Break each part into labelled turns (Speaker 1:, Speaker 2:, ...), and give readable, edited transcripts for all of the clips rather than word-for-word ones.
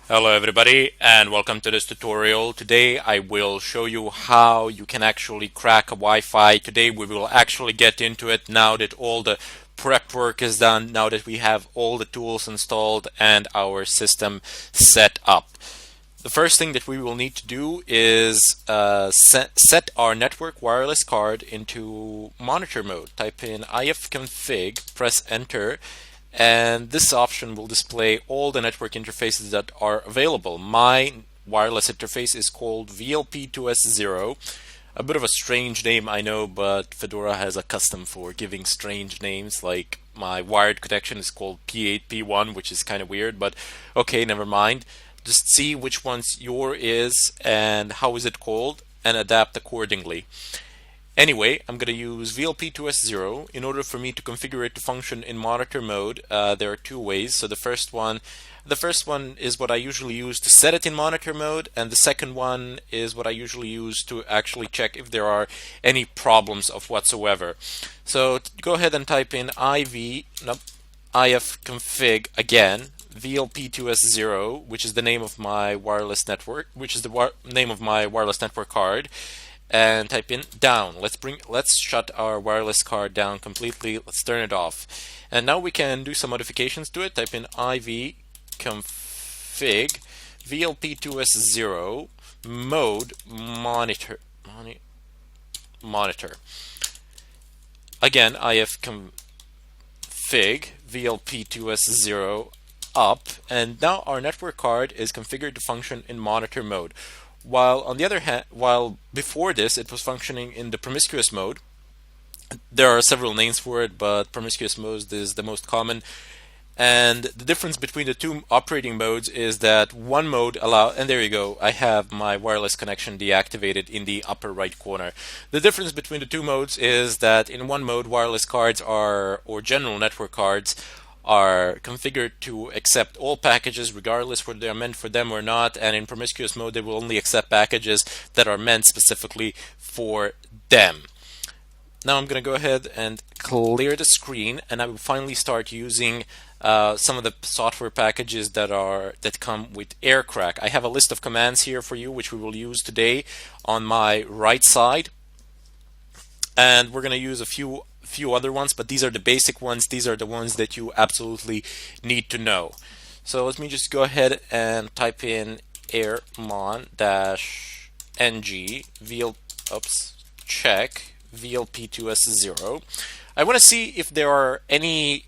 Speaker 1: Hello everybody and welcome to this tutorial. Today I will show you how you can actually crack a Wi-Fi. Today we will actually get into it now that all the prep work is done, now that we have all the tools installed and our system set up. The first thing that we will need to do is set our network wireless card into monitor mode. Type in ifconfig, press enter, and this option will display all the network interfaces that are available. My wireless interface is called VLP2S0. A bit of a strange name, I know, but Fedora has a custom for giving strange names. Like my wired connection is called P8P1, which is kind of weird, but okay, never mind. Just see which one's your is and how is it called and adapt accordingly. Anyway, I'm going to use VLP2S0 in order for me to configure it to function in monitor mode. There are two ways. So the first one is what I usually use to set it in monitor mode, and the second one is what I usually use to actually check if there are any problems of whatsoever. So go ahead and type in ifconfig again, VLP2S0, which is the name of my wireless network, which is the name of my wireless network card, and type in down. Let's shut our wireless card down completely. Let's turn it off. And now we can do some modifications to it. Type in ivconfig VLP2S0 mode monitor. Again, ifconfig VLP2S0 up, and now our network card is configured to function in monitor mode. While on the other hand, while before this it was functioning in the promiscuous mode. There are several names for it, but promiscuous mode is the most common. And the difference between the two operating modes is that one mode and there you go, I have my wireless connection deactivated in the upper right corner. The difference between the two modes is that in one mode, wireless cards or general network cards are configured to accept all packages regardless whether they are meant for them or not, and in promiscuous mode they will only accept packages that are meant specifically for them. Now I'm going to go ahead and clear the screen, and I will finally start using some of the software packages that come with AirCrack. I have a list of commands here for you which we will use today on my right side, and we're going to use a few other ones, but these are the basic ones. These are the ones that you absolutely need to know. So let me just go ahead and type in airmon-ng check VLP2S0. I want to see if there are any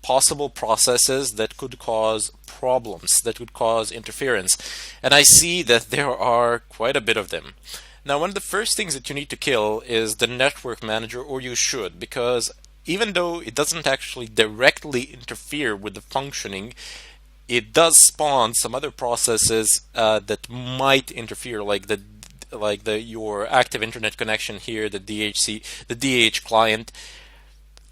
Speaker 1: possible processes that could cause problems, that could cause interference, and I see that there are quite a bit of them. Now, one of the first things that you need to kill is the network manager, or you should, because even though it doesn't actually directly interfere with the functioning, it does spawn some other processes that might interfere, like your active internet connection here, the DH client.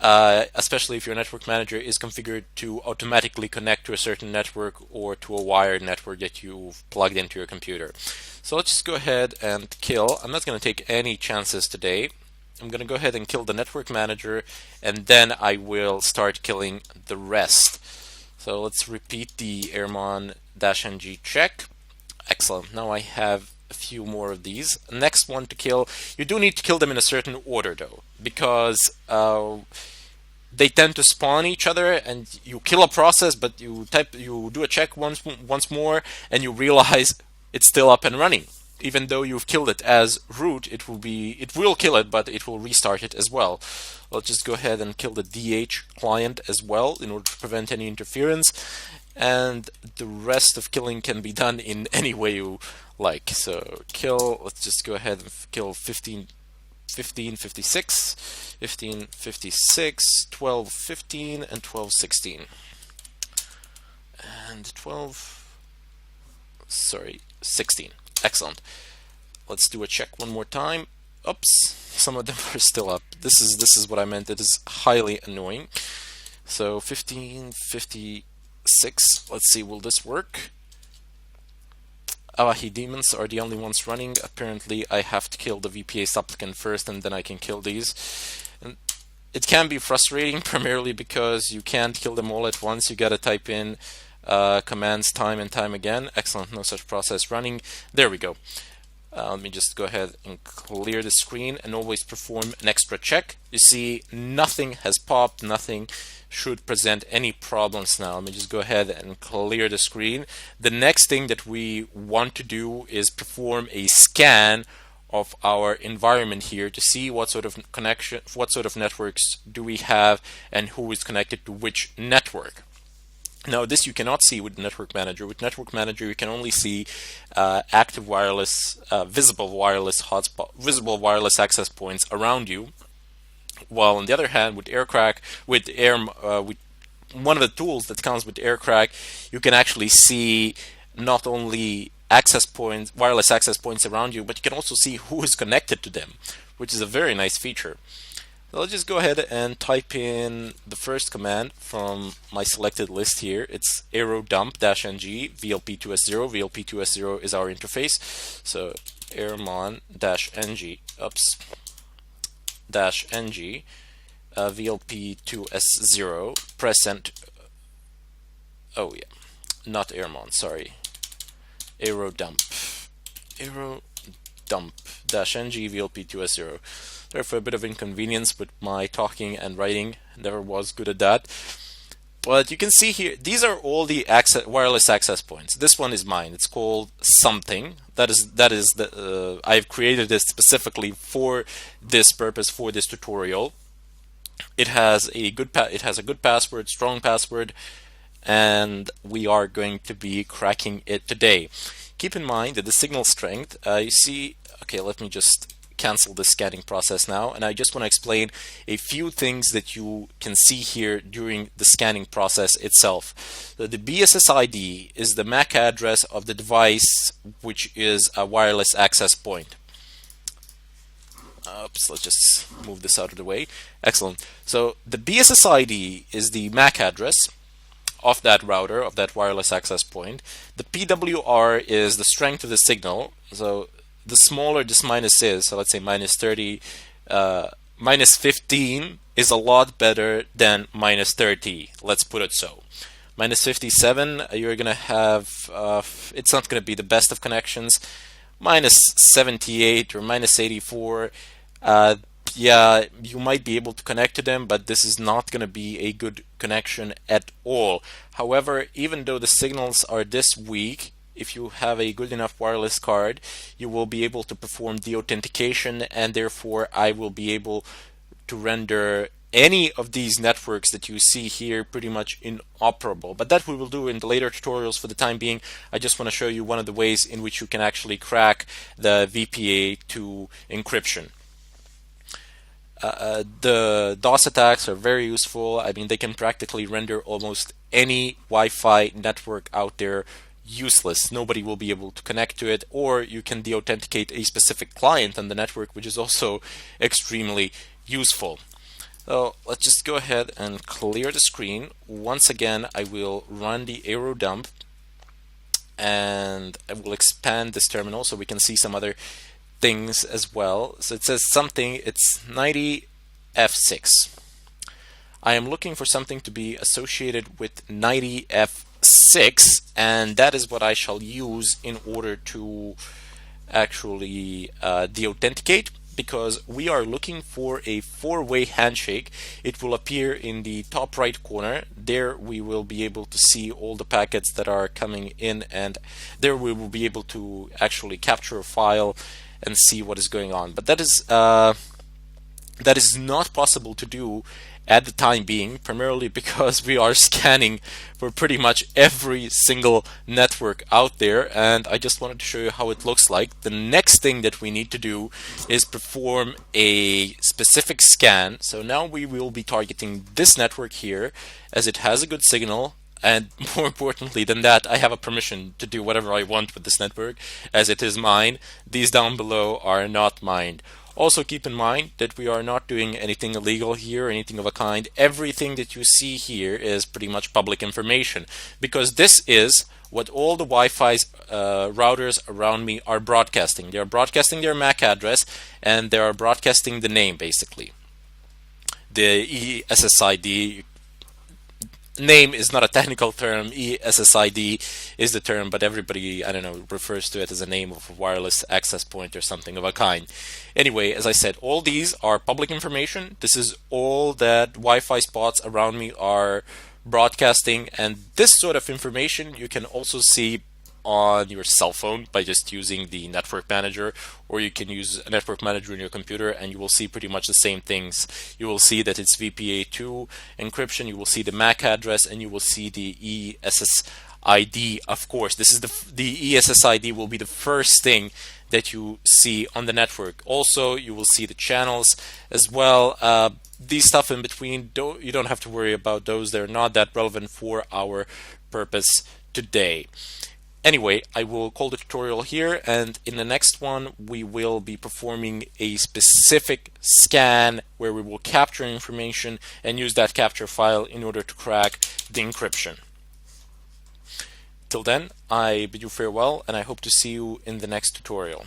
Speaker 1: Especially if your network manager is configured to automatically connect to a certain network or to a wired network that you've plugged into your computer. So let's just go ahead and kill. I'm not going to take any chances today. I'm going to go ahead and kill the network manager, and then I will start killing the rest. So let's repeat the airmon-ng check. Excellent. Now I have a few more of these. Next one to kill. You do need to kill them in a certain order though, because they tend to spawn each other, and you kill a process, but you do a check once more, and you realize it's still up and running. Even though you've killed it as root, it will kill it, but it will restart it as well. Let's just go ahead and kill the DH client as well in order to prevent any interference. And the rest of killing can be done in any way you like. So let's just go ahead and kill 1556, 1556, 1215, and 1216. And 16. Excellent. Let's do a check one more time. Oops, some of them are still up. This is what I meant. It is highly annoying. So 1556. Let's see, will this work? Awahi demons are the only ones running. Apparently I have to kill the VPA supplicant first, and then I can kill these. And it can be frustrating, primarily because you can't kill them all at once. You gotta type in commands time and time again. Excellent, no such process running. There we go. Let me just go ahead and clear the screen and always perform an extra check. You see nothing has popped, nothing should present any problems now. Let me just go ahead and clear the screen. The next thing that we want to do is perform a scan of our environment here to see what sort of connection, what sort of networks do we have and who is connected to which network. Now, this you cannot see with Network Manager. With Network Manager, you can only see active wireless, visible wireless hotspot, visible wireless access points around you. While on the other hand, with with one of the tools that comes with AirCrack, you can actually see not only access points, wireless access points around you, but you can also see who is connected to them, which is a very nice feature. So let's just go ahead and type in the first command from my selected list here. It's aerodump -ng VLP2S0. VLP2S0 is our interface. So airmon -ng, -ng VLP2S0. Press enter. Oh yeah, not airmon. Sorry, aerodump. Aerodump -ng VLP2S0. There for a bit of inconvenience with my talking and writing. Never was good at that. But you can see here, these are all the wireless access points. This one is mine. It's called something. That is the I've created this specifically for this purpose, for this tutorial. It has a good password, strong password, and we are going to be cracking it today. Keep in mind that the signal strength, you see, okay, let me just cancel the scanning process now, and I just want to explain a few things that you can see here during the scanning process itself. So the BSSID is the MAC address of the device, which is a wireless access point. Oops, let's just move this out of the way. Excellent. So the BSSID is the MAC address of that router, of that wireless access point. The PWR is the strength of the signal. So the smaller this minus is, so let's say minus 30, minus 15 is a lot better than minus 30. Let's put it so. Minus 57, you're going to have, it's not going to be the best of connections. Minus 78 or minus 84, yeah, you might be able to connect to them, but this is not going to be a good connection at all. However, even though the signals are this weak, if you have a good enough wireless card, you will be able to perform deauthentication, and therefore I will be able to render any of these networks that you see here pretty much inoperable. But that we will do in the later tutorials. For the time being, I just want to show you one of the ways in which you can actually crack the VPA2 encryption. The DOS attacks are very useful. I mean, they can practically render almost any Wi-Fi network out there useless. Nobody will be able to connect to it, or you can deauthenticate a specific client on the network, which is also extremely useful. So let's just go ahead and clear the screen. Once again, I will run the aerodump, and I will expand this terminal so we can see some other things as well. So it says something, it's 90F6. I am looking for something to be associated with 90F6, and that is what I shall use in order to actually deauthenticate, because we are looking for a four-way handshake. It will appear in the top right corner. There we will be able to see all the packets that are coming in, and there we will be able to actually capture a file and see what is going on. But that is not possible to do at the time being, primarily because we are scanning for pretty much every single network out there, and I just wanted to show you how it looks like. The next thing that we need to do is perform a specific scan. So now we will be targeting this network here, as it has a good signal, and more importantly than that, I have a permission to do whatever I want with this network, as it is mine. These down below are not mine. Also keep in mind that we are not doing anything illegal here, anything of a kind. Everything that you see here is pretty much public information, because this is what all the Wi-Fi routers around me are broadcasting. They are broadcasting their MAC address, and they are broadcasting the name, basically. The SSID, name is not a technical term. ESSID is the term, but everybody, I don't know, refers to it as a name of a wireless access point or something of a kind. Anyway, as I said, all these are public information. This is all that Wi-Fi spots around me are broadcasting, and this sort of information you can also see on your cell phone by just using the network manager, or you can use a network manager in your computer and you will see pretty much the same things. You will see that it's VPA2 encryption, you will see the MAC address, and you will see the ESSID. Of course, this is the ESSID will be the first thing that you see on the network. Also, you will see the channels as well. These stuff in between, you don't have to worry about those. They're not that relevant for our purpose today. Anyway, I will call the tutorial here, and in the next one we will be performing a specific scan where we will capture information and use that capture file in order to crack the encryption. Till then, I bid you farewell, and I hope to see you in the next tutorial.